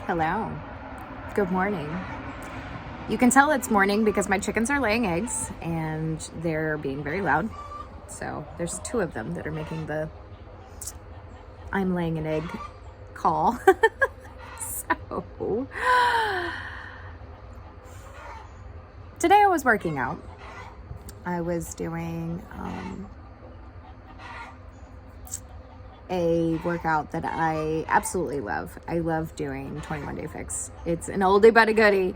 Hello. Good morning. You can tell it's morning because my chickens are laying eggs and they're being very loud. So there's two of them that are making the I'm laying an egg call. So today I was working out. I was doing a workout that I absolutely love. I love doing 21 Day Fix. It's an oldie but a goodie.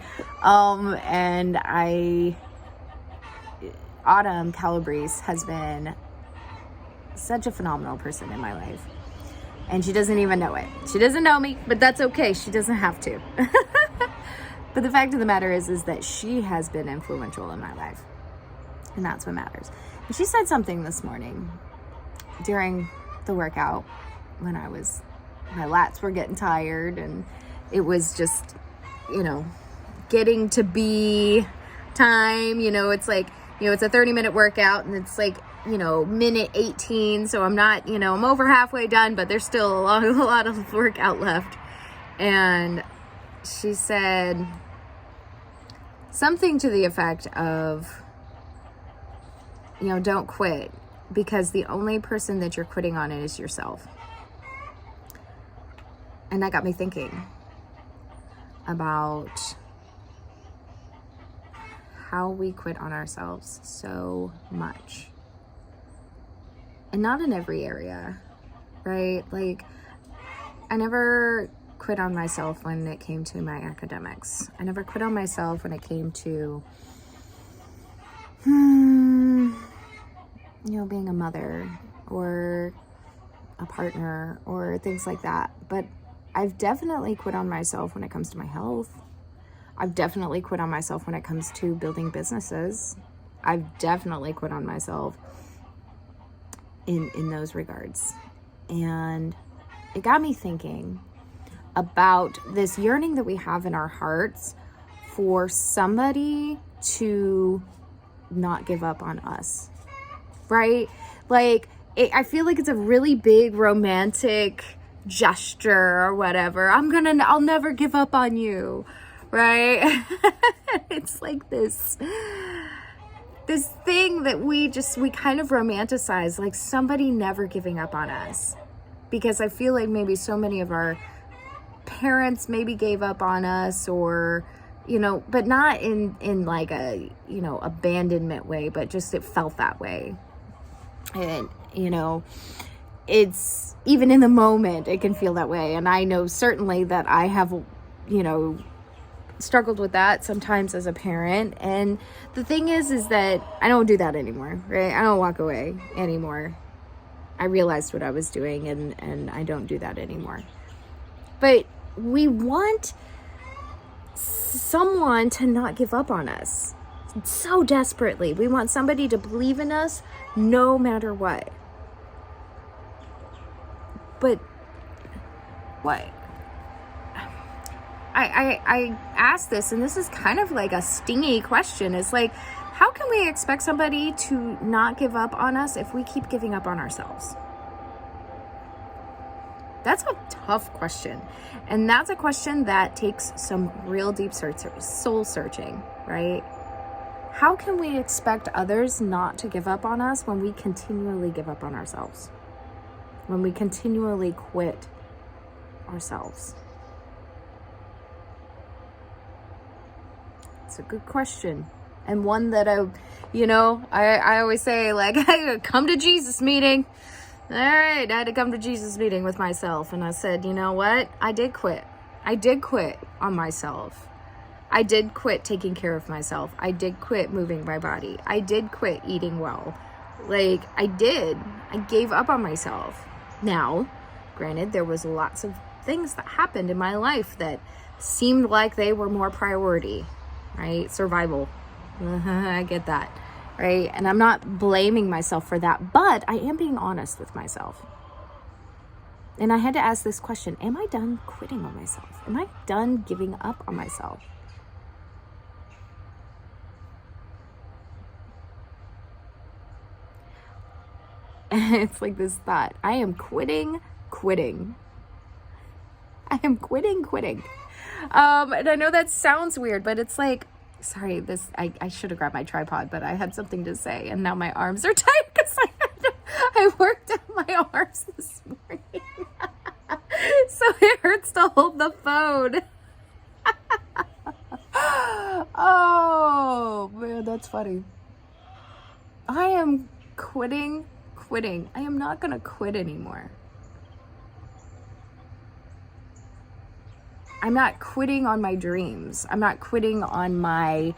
Autumn Calabrese has been such a phenomenal person in my life. And she doesn't even know it. She doesn't know me, but that's okay. She doesn't have to. But the fact of the matter is that she has been influential in my life. And that's what matters. And she said something this morning during the workout when my lats were getting tired and it was just, getting to be time, it's like, it's a 30-minute workout and it's like, minute 18. So I'm not, I'm over halfway done, but there's still a lot of workout left. And she said something to the effect of, don't quit because the only person that you're quitting on it is yourself. And that got me thinking about how we quit on ourselves so much. And not in every area, right? Like, I never quit on myself when it came to my academics. I never quit on myself when it came to, being a mother or a partner or things like that. But I've definitely quit on myself when it comes to my health. I've definitely quit on myself when it comes to building businesses. I've definitely quit on myself in those regards. And it got me thinking about this yearning that we have in our hearts for somebody to not give up on us, right? Like, I feel like it's a really big romantic gesture or whatever. I'll never give up on you, right? It's like this thing that we kind of romanticize, like somebody never giving up on us. Because I feel like maybe so many of our parents maybe gave up on us, or but not in like a abandonment way, but just it felt that way. And it's even in the moment it can feel that way. And I know certainly that I have struggled with that sometimes as a parent. And the thing is that I don't do that anymore, right? I don't walk away anymore. I realized what I was doing and I don't do that anymore. But we want someone to not give up on us so desperately. We want somebody to believe in us no matter what. But what? I asked this, and this is kind of like a stingy question. It's like, how can we expect somebody to not give up on us if we keep giving up on ourselves? That's a tough question. And that's a question that takes some real deep soul searching, right? How can we expect others not to give up on us when we continually give up on ourselves? When we continually quit ourselves? It's a good question. And one that I always say, like, I come to Jesus meeting. All right, I had to come to Jesus meeting with myself. And I said, you know what? I did quit. I did quit on myself. I did quit taking care of myself. I did quit moving my body. I did quit eating well. Like, I did. I gave up on myself. Now, granted, there was lots of things that happened in my life that seemed like they were more priority, right? Survival. I get that, right? And I'm not blaming myself for that, but I am being honest with myself. And I had to ask this question: am I done quitting on myself? Am I done giving up on myself? It's like this thought: I am quitting. I am quitting. And I know that sounds weird, but it's like, sorry, I should have grabbed my tripod, but I had something to say, and now my arms are tight because I worked out my arms this morning. So it hurts to hold the phone. Oh, man, that's funny. I am quitting. I am not going to quit anymore. I'm not quitting on my dreams. I'm not quitting on my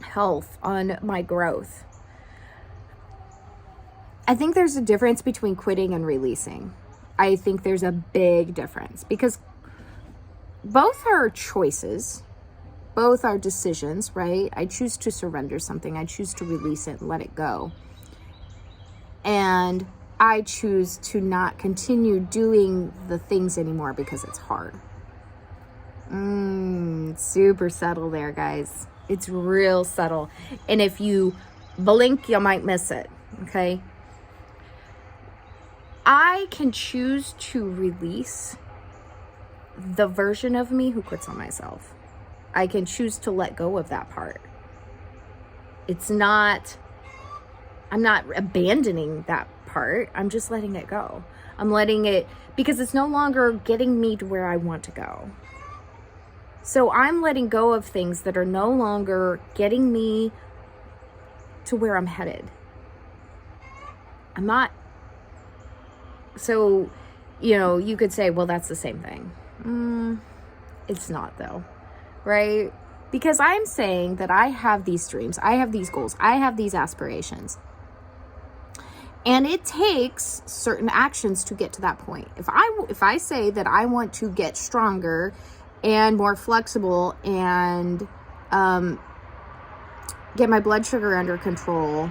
health, on my growth. I think there's a difference between quitting and releasing. I think there's a big difference because both are choices. Both are decisions, right? I choose to surrender something. I choose to release it and let it go. And I choose to not continue doing the things anymore because it's hard. Super subtle there, guys. It's real subtle. And if you blink, you might miss it, okay? I can choose to release the version of me who quits on myself. I can choose to let go of that part. I'm not abandoning that part. I'm just letting it go. I'm letting it, because it's no longer getting me to where I want to go. So I'm letting go of things that are no longer getting me to where I'm headed. I'm not. So, you could say, well, that's the same thing. It's not though, right? Because I'm saying that I have these dreams, I have these goals, I have these aspirations. And it takes certain actions to get to that point. If I say that I want to get stronger and more flexible and get my blood sugar under control,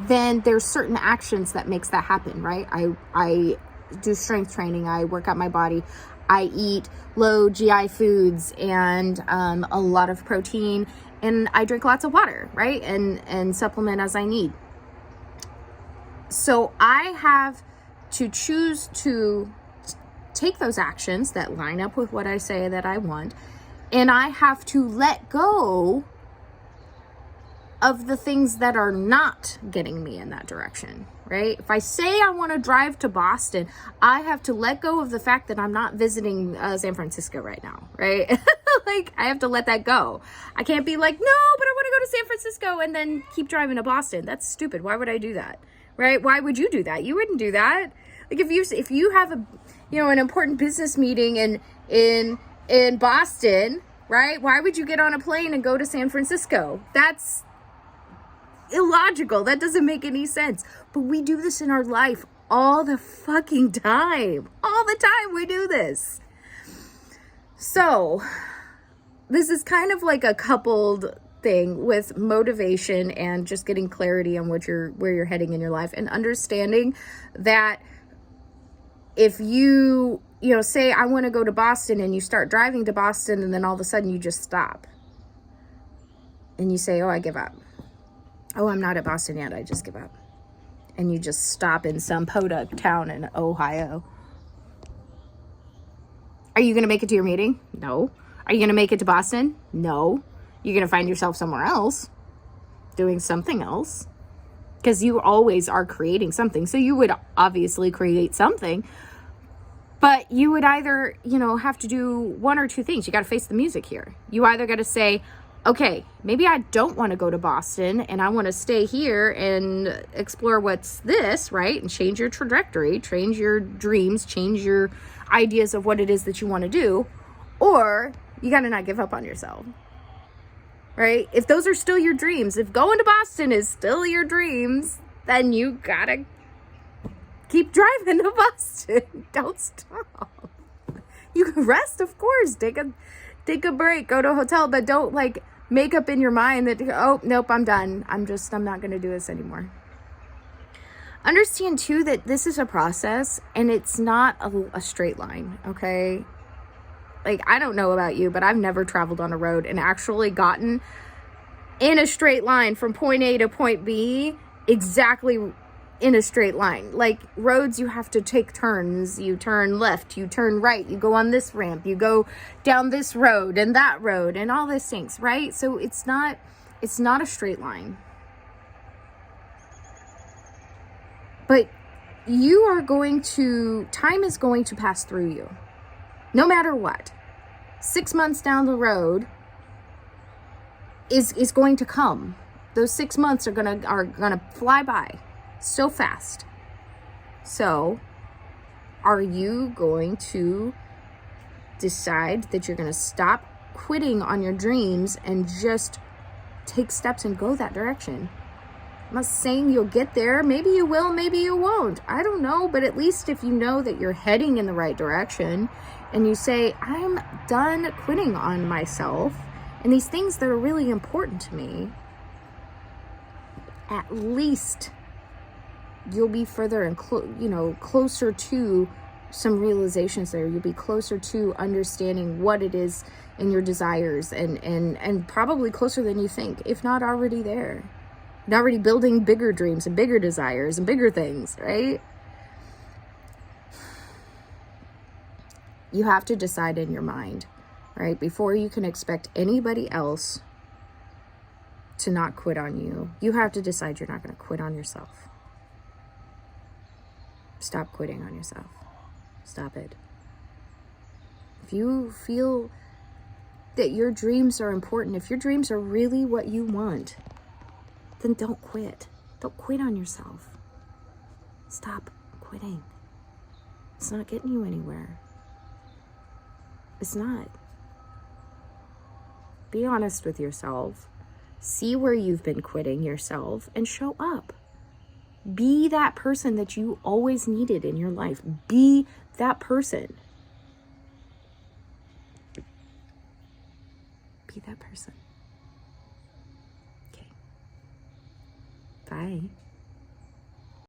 then there's certain actions that makes that happen, right? I do strength training, I work out my body, I eat low GI foods and a lot of protein, and I drink lots of water, right? And supplement as I need. So I have to choose to take those actions that line up with what I say that I want, and I have to let go of the things that are not getting me in that direction, right? If I say I want to drive to Boston, I have to let go of the fact that I'm not visiting San Francisco right now, right? Like, I have to let that go. I can't be like, no, but I want to go to San Francisco and then keep driving to Boston. That's stupid. Why would I do that? Right? Why would you do that? You wouldn't do that. Like, if you have an important business meeting in Boston, right? Why would you get on a plane and go to San Francisco? That's illogical. That doesn't make any sense. But we do this in our life all the fucking time. All the time we do this. So, this is kind of like a coupled thing with motivation and just getting clarity on where you're heading in your life, and understanding that if you say I want to go to Boston, and you start driving to Boston, and then all of a sudden you just stop and you say, oh, I give up. Oh, I'm not at Boston yet. I just give up. And you just stop in some podunk town in Ohio. Are you going to make it to your meeting? No. Are you going to make it to Boston? No. You're going to find yourself somewhere else doing something else, because you always are creating something. So you would obviously create something, but you would either, have to do one or two things. You got to face the music here. You either got to say, okay, maybe I don't want to go to Boston and I want to stay here and explore what's this, right? And change your trajectory, change your dreams, change your ideas of what it is that you want to do. Or you got to not give up on yourself. Right? If those are still your dreams, if going to Boston is still your dreams, then you gotta keep driving to Boston. Don't stop. You can rest, of course. Take a break, go to a hotel, but don't make up in your mind that, oh, nope, I'm done. I'm not gonna do this anymore. Understand too that this is a process and it's not a straight line, okay? I don't know about you, but I've never traveled on a road and actually gotten in a straight line from point A to point B exactly in a straight line. Like roads, you have to take turns. You turn left, you turn right, you go on this ramp, you go down this road and that road and all these things, right? So it's not a straight line. But time is going to pass through you. No matter what. 6 months down the road is going to come. Those 6 months are gonna fly by so fast. So, are you going to decide that you're gonna stop quitting on your dreams and just take steps and go that direction? I'm not saying you'll get there. Maybe you will, maybe you won't. I don't know, but at least if you know that you're heading in the right direction and you say, I'm done quitting on myself and these things that are really important to me, at least you'll be further and closer to some realizations there. You'll be closer to understanding what it is in your desires and probably closer than you think, if not already there. And already building bigger dreams and bigger desires and bigger things, right? You have to decide in your mind, right? Before you can expect anybody else to not quit on you, you have to decide you're not going to quit on yourself. Stop quitting on yourself. Stop it. If you feel that your dreams are important, if your dreams are really what you want, then don't quit. Don't quit on yourself. Stop quitting. It's not getting you anywhere. It's not. Be honest with yourself. See where you've been quitting yourself and show up. Be that person that you always needed in your life. Be that person. Be that person. Okay. Bye.